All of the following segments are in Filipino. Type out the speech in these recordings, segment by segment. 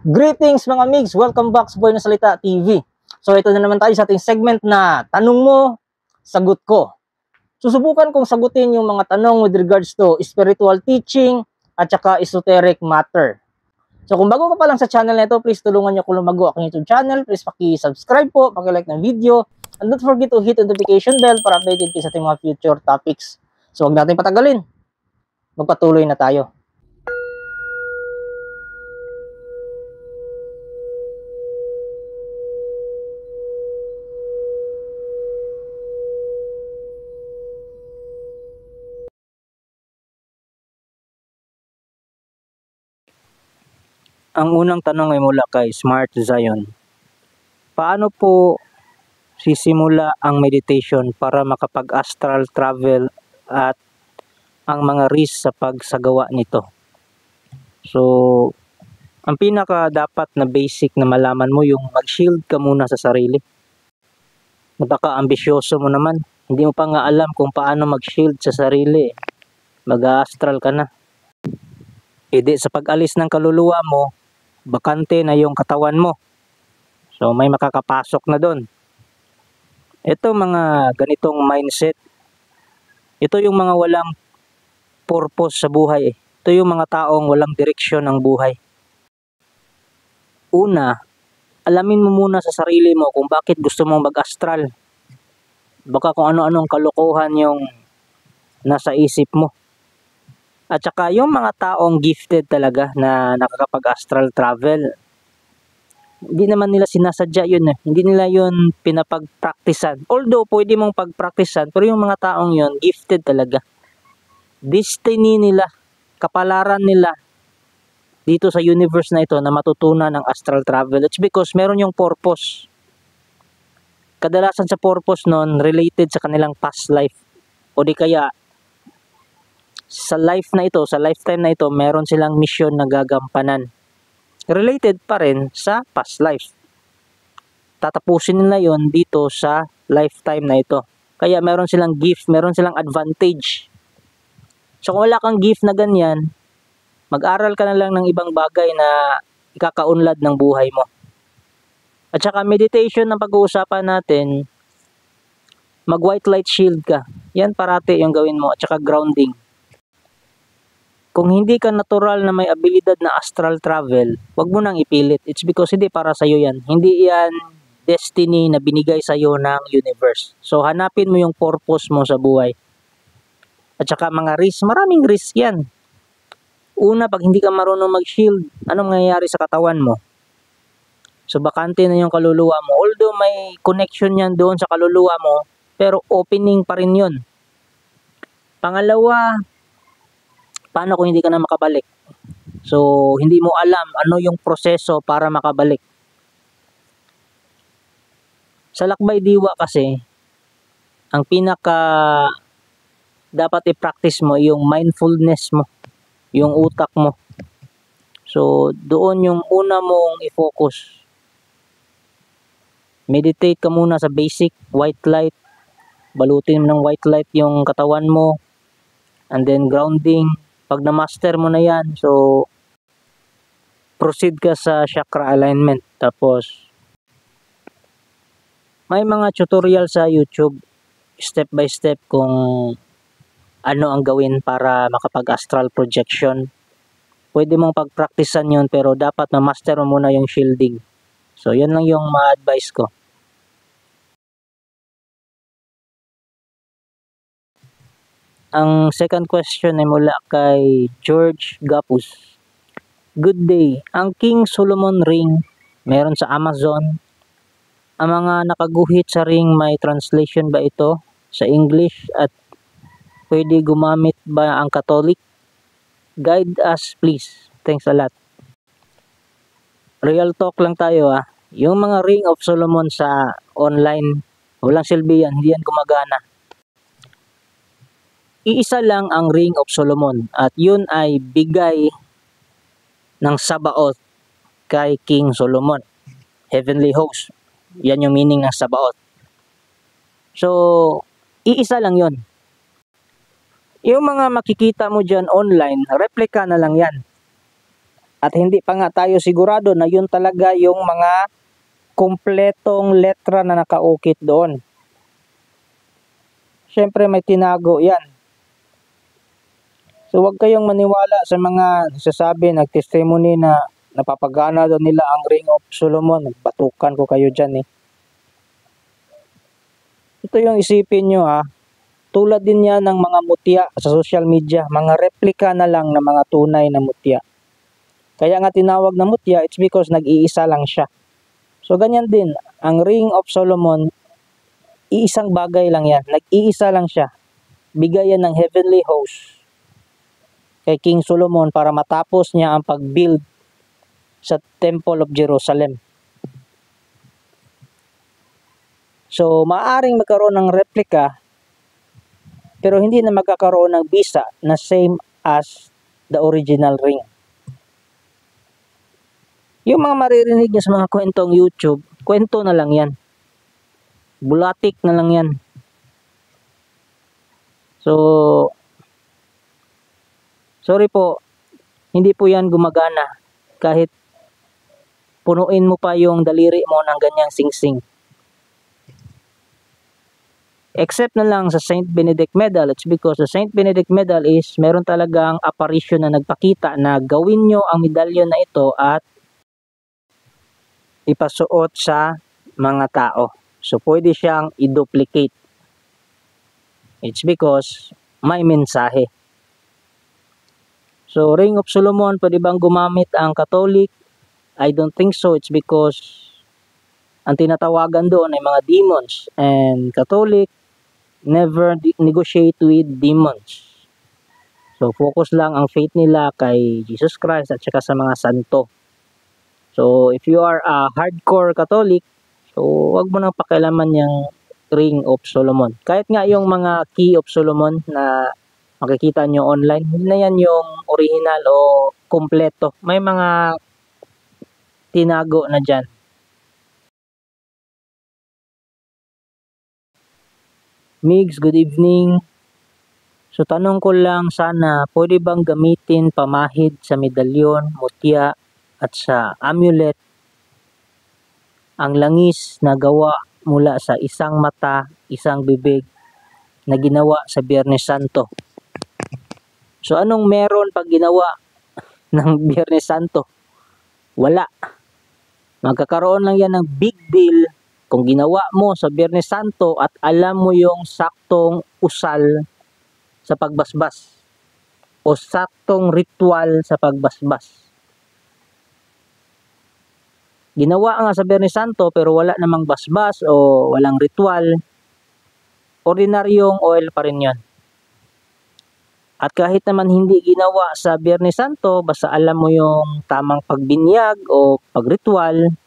Greetings mga migs! Welcome back sa Boy na Salita TV. So ito na naman tayo sa ating segment na Tanong Mo, Sagot Ko. Susubukan kong sagutin yung mga tanong with regards to spiritual teaching at saka esoteric matter. So kung bago ka pa lang sa channel na ito, please tulungan niyo ako lumago aking YouTube channel. Please paki-subscribe po, paki-like ng video, and don't forget to hit the notification bell para updated kayo sa ating mga future topics. So huwag natin patagalin. Magpatuloy na tayo. Ang unang tanong ay mula kay Smart Zion. Paano po sisimula ang meditation para makapag-astral travel at ang mga risk sa pagsagawa nito? So, ang pinaka dapat na basic na malaman mo yung mag-shield ka muna sa sarili. Napaka-ambisyoso mo naman. Hindi mo pa nga alam kung paano mag-shield sa sarili. Mag-astral ka na. Hindi sa pag-alis ng kaluluwa mo, bakante na yung katawan mo. So may makakapasok na doon. Ito mga ganitong mindset. Ito yung mga walang purpose sa buhay. Ito yung mga taong walang direksyon ng buhay. Una, alamin mo muna sa sarili mo kung bakit gusto mong mag-astral. Baka kung ano-anong kalokohan yung nasa isip mo. At saka yung mga taong gifted talaga na nakakapag-astral travel, hindi naman nila sinasadya yun eh. Hindi nila yun pinapag-practicean. Although pwede mong pag-practicean, pero yung mga taong yun, gifted talaga. Destiny nila, kapalaran nila dito sa universe na ito na matutunan ng astral travel. It's because meron yung purpose. Kadalasan sa purpose nun, related sa kanilang past life. O di kaya, sa life na ito, sa lifetime na ito, meron silang mission na gagampanan. Related pa rin sa past life. Tatapusin nila yon dito sa lifetime na ito. Kaya meron silang gift, meron silang advantage. So kung wala kang gift na ganyan, mag-aral ka na lang ng ibang bagay na ikakaunlad ng buhay mo. At saka meditation na pag-uusapan natin, mag-white light shield ka. Yan parati yung gawin mo. At saka grounding. Kung hindi ka natural na may abilidad na astral travel, wag mo nang ipilit. It's because hindi para sa'yo yan. Hindi yan destiny na binigay sa'yo ng universe. So hanapin mo yung purpose mo sa buhay. At saka mga risk, maraming risk yan. Una, pag hindi ka marunong mag-shield, anong mangyayari sa katawan mo? So bakante na yung kaluluwa mo. Although may connection yan doon sa kaluluwa mo, pero opening pa rin yun. Pangalawa, paano kung hindi ka na makabalik? So, hindi mo alam ano yung proseso para makabalik. Sa Lakbay Diwa kasi, ang pinaka dapat i-practice mo yung mindfulness mo, yung utak mo. So, doon yung una mong i-focus. Meditate ka muna sa basic, white light. Balutin mo ng white light yung katawan mo. And then grounding. Pag na-master mo na yan, so proceed ka sa chakra alignment. Tapos may mga tutorial sa YouTube step by step kung ano ang gawin para makapag-astral projection. Pwede mong pag-practicean yun, pero dapat ma-master mo muna yung shielding. So yun lang yung ma-advise ko. Ang second question ay mula kay George Gapus. Good day. Ang King Solomon ring meron sa Amazon. Ang mga nakaguhit sa ring, may translation ba ito sa English at pwede gumamit ba ang Catholic? Guide us please. Thanks a lot. Real talk lang tayo ah. Yung mga ring of Solomon sa online, walang silbi yan. Hindi yan gumagana. Iisa lang ang Ring of Solomon at yun ay bigay ng Sabaoth kay King Solomon. Heavenly host. Yan yung meaning ng Sabaoth. So, iisa lang yun. Yung mga makikita mo dyan online, replica na lang yan. At hindi pa nga tayo sigurado na yun talaga yung mga kumpletong letra na nakaukit doon. Siyempre may tinago yan. So huwag kayong maniwala sa mga nagsasabi, nagtestimony na napapagana daw nila ang Ring of Solomon. Batukan ko kayo dyan eh. Ito yung isipin nyo ha. Tulad din yan ng mga mutya sa social media. Mga replika na lang ng mga tunay na mutya. Kaya nga tinawag na mutya, it's because nag-iisa lang siya. So ganyan din, ang Ring of Solomon, iisang bagay lang yan. Nag-iisa lang siya. Bigay yan ng heavenly host kay King Solomon para matapos niya ang pag-build sa Temple of Jerusalem. So, maaaring magkaroon ng replika pero hindi na magkakaroon ng bisa na same as the original ring. Yung mga maririnig niyo sa mga kwentong YouTube, kwento na lang yan. Bulatik na lang yan. So, sorry po, hindi po yan gumagana kahit punuin mo pa yung daliri mo ng ganyang singsing. Except na lang sa Saint Benedict Medal, it's because the Saint Benedict Medal is meron talagang apparition na nagpakita na gawin nyo ang medalyon na ito at ipasuot sa mga tao. So, pwede siyang i-duplicate. It's because may mensahe. So, Ring of Solomon, pwede bang gumamit ang Catholic? I don't think so. It's because ang tinatawagan doon ay mga demons. And Catholic never negotiate with demons. So, focus lang ang faith nila kay Jesus Christ at saka sa mga santo. So, if you are a hardcore Catholic, so, wag mo nang pakialaman yung Ring of Solomon. Kahit nga yung mga Key of Solomon na makikita nyo online, hindi na yan yung original o kompleto. May mga tinago na dyan. Migs, good evening. So, tanong ko lang sana, pwede bang gamitin pamahid sa medalyon, mutya, at sa amulet ang langis na gawa mula sa isang mata, isang bibig na ginawa sa Biyernes Santo? So, anong meron pag ginawa ng Biyernes Santo? Wala. Magkakaroon lang yan ng big deal kung ginawa mo sa Biyernes Santo at alam mo yung saktong usal sa pagbasbas o saktong ritual sa pagbasbas. Ginawa nga sa Biyernes Santo pero wala namang basbas o walang ritual, ordinaryong oil pa rin yun. At kahit naman hindi ginawa sa Biyernes Santo, basta alam mo yung tamang pagbinyag o pagritual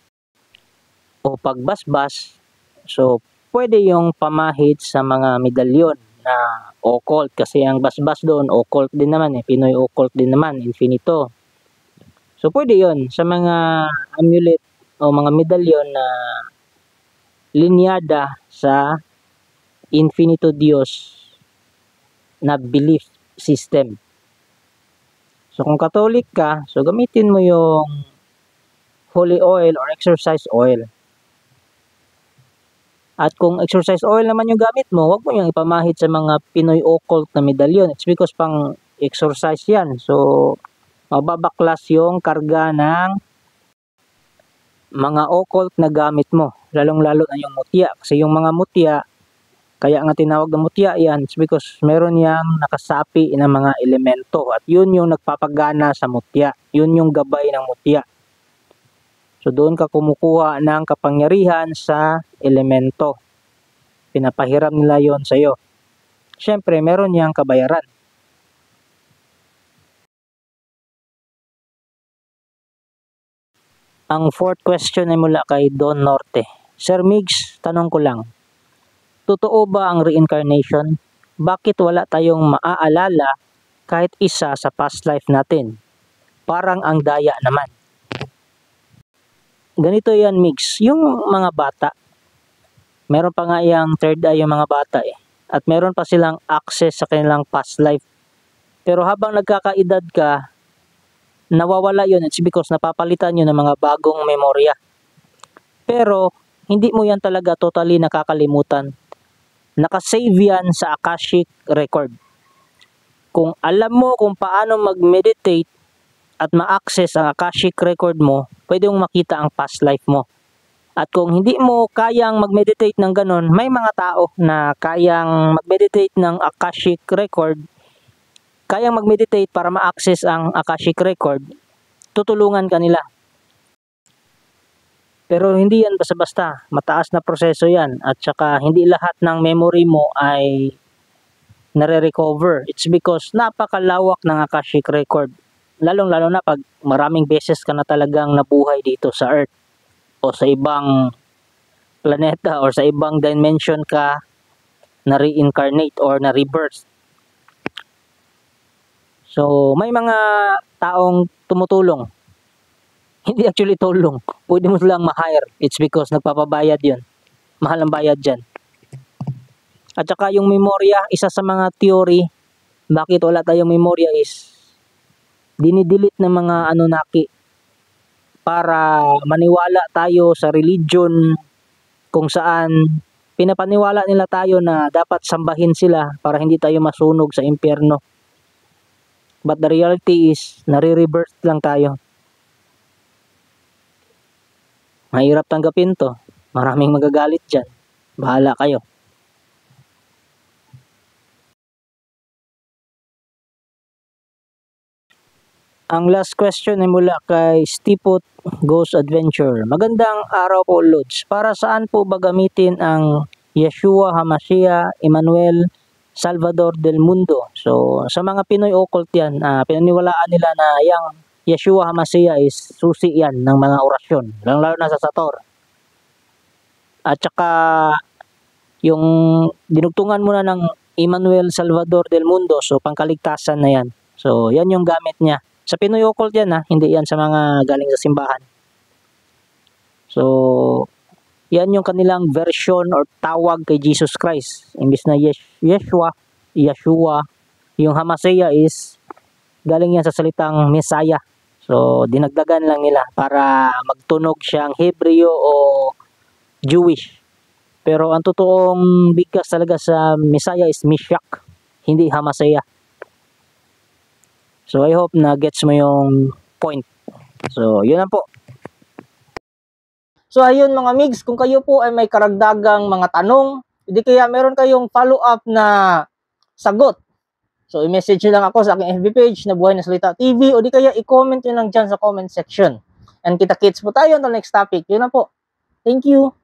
o pagbasbas, so pwede yung pamahid sa mga medalyon na occult kasi ang basbas doon occult din naman eh, Pinoy occult din naman, infinito. So pwede yon sa mga amulet o mga medalyon na linyada sa infinito Diyos na belief system. So kung Catholic ka, so gamitin mo yung holy oil or exorcise oil. At kung exorcise oil naman yung gamit mo, huwag mo yung ipamahid sa mga Pinoy occult na medalyon. It's because pang exorcise yan. So, mababaklas yung karga ng mga occult na gamit mo. Lalong-lalo na yung mutya. Kasi yung mga mutya, kaya nga tinawag na mutya yan, it's because meron yang nakasapi ng mga elemento. At yun yung nagpapagana sa mutya. Yun yung gabay ng mutya. So doon ka kumukuha ng kapangyarihan sa elemento. Pinapahiram nila yon sa iyo. Siyempre, meron niyang kabayaran. Ang fourth question ay mula kay Don Norte. Sir Migs, tanong ko lang. Totoo ba ang reincarnation? Bakit wala tayong maaalala kahit isa sa past life natin? Parang ang daya naman. Ganito yan, Mix. Yung mga bata, meron pa nga yung third eye yung mga bata eh. At meron pa silang access sa kanilang past life. Pero habang nagkakaedad ka, nawawala yun, it's because napapalitan yun ng mga bagong memorya. Pero, hindi mo yan talaga totally nakakalimutan. Nakasave yan sa Akashic Record. Kung alam mo kung paano mag-meditate at ma-access ang Akashic Record mo, pwede mong makita ang past life mo. At kung hindi mo kayang mag-meditate ng ganon, may mga tao na kayang mag-meditate ng Akashic Record, kayang mag-meditate para ma-access ang Akashic Record, tutulungan ka nila. Pero hindi yan basta-basta, mataas na proseso yan, at saka hindi lahat ng memory mo ay nare-recover. It's because napakalawak ng Akashic Record, lalong-lalo na pag maraming beses ka na talagang nabuhay dito sa Earth o sa ibang planeta or sa ibang dimension ka na reincarnate or na rebirth. So, may mga taong tumutulong. Hindi actually tulong. Pwede mo silang ma-hire. It's because nagpapabayad yun. Mahal ang bayad dyan. At saka yung memorya, isa sa mga theory, bakit wala tayong memorya is dinidelete ng mga Anunnaki para maniwala tayo sa religion kung saan pinapaniwala nila tayo na dapat sambahin sila para hindi tayo masunog sa impyerno. But the reality is, nare-rebirth lang tayo. Mahirap tanggapin to. Maraming magagalit dyan. Bahala kayo. Ang last question ay mula kay Stipot Ghost Adventure. Magandang araw po, Lods. Para saan po ba gamitin ang Yeshua HaMashiach Emmanuel Salvador del Mundo? So, sa mga Pinoy occult yan, pinaniwalaan nila na yung Yeshua HaMashiach is susi yan ng mga orasyon, lalo na sa Sator. At saka, yung dinugtungan muna ng Emmanuel Salvador del Mundo, so pangkaligtasan na yan. So, yan yung gamit niya. Sa Pinoy occult yan, hindi yan sa mga galing sa simbahan. So, yan yung kanilang version or tawag kay Jesus Christ. Imbis na Yeshua, yung HaMashiach is galing yan sa salitang Messiah. So, dinagdagan lang nila para magtunog siyang Hebreo o Jewish. Pero ang totoong bigkas talaga sa Messiah is Mishak, hindi HaMashiach. So, I hope na gets mo yung point. So, yun lang po. So, ayun mga migs, kung kayo po ay may karagdagang mga tanong, hindi kaya meron kayong follow-up na sagot. So, i-message nyo lang ako sa aking FB page na Buhay na Salita TV o di kaya i-comment nyo lang dyan sa comment section. And kita-kits po tayo on the next topic. Yun na po. Thank you.